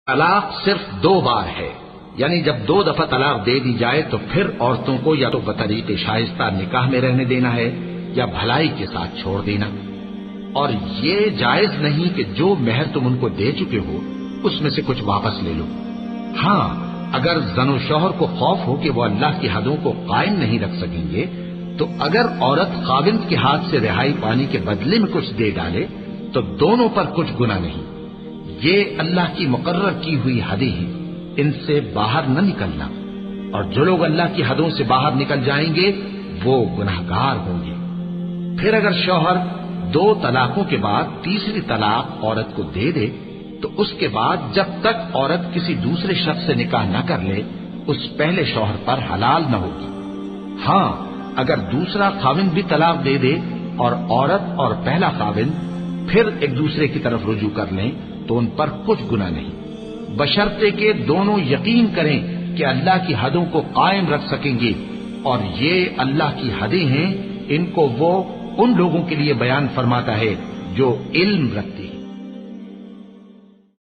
طلاق صرف 2 بار ہے، یعنی جب 2 دفعہ طلاق دے دی جائے تو پھر عورتوں کو یا تو بطریق شائستہ نکاح میں رہنے دینا ہے یا بھلائی کے ساتھ چھوڑ دینا، اور یہ جائز نہیں کہ جو مہر تم ان کو دے چکے ہو اس میں سے کچھ واپس لے لو۔ ہاں، اگر زن و شوہر کو خوف ہو کہ وہ اللہ کی حدوں کو قائم نہیں رکھ سکیں گے تو اگر عورت خاوند کے ہاتھ سے رہائی پانے کے بدلے میں کچھ دے ڈالے تو دونوں پر کچھ گناہ نہیں۔ یہ اللہ کی مقرر کی ہوئی حدیں ہیں، ان سے باہر نہ نکلنا، اور جو لوگ اللہ کی حدوں سے باہر نکل جائیں گے وہ گناہگار ہوں گے۔ پھر اگر شوہر 2 طلاقوں کے بعد تیسری طلاق عورت کو دے دے تو اس کے بعد جب تک عورت کسی دوسرے شخص سے نکاح نہ کر لے اس پہلے شوہر پر حلال نہ ہوگی۔ ہاں، اگر دوسرا خاوند بھی طلاق دے دے اور عورت اور پہلا خاوند پھر ایک دوسرے کی طرف رجوع کر لیں تو ان پر کچھ گناہ نہیں، بشرطے کہ دونوں یقین کریں کہ اللہ کی حدوں کو قائم رکھ سکیں گے، اور یہ اللہ کی حدیں ہیں، ان کو وہ ان لوگوں کے لیے بیان فرماتا ہے جو علم رکھتے ہیں۔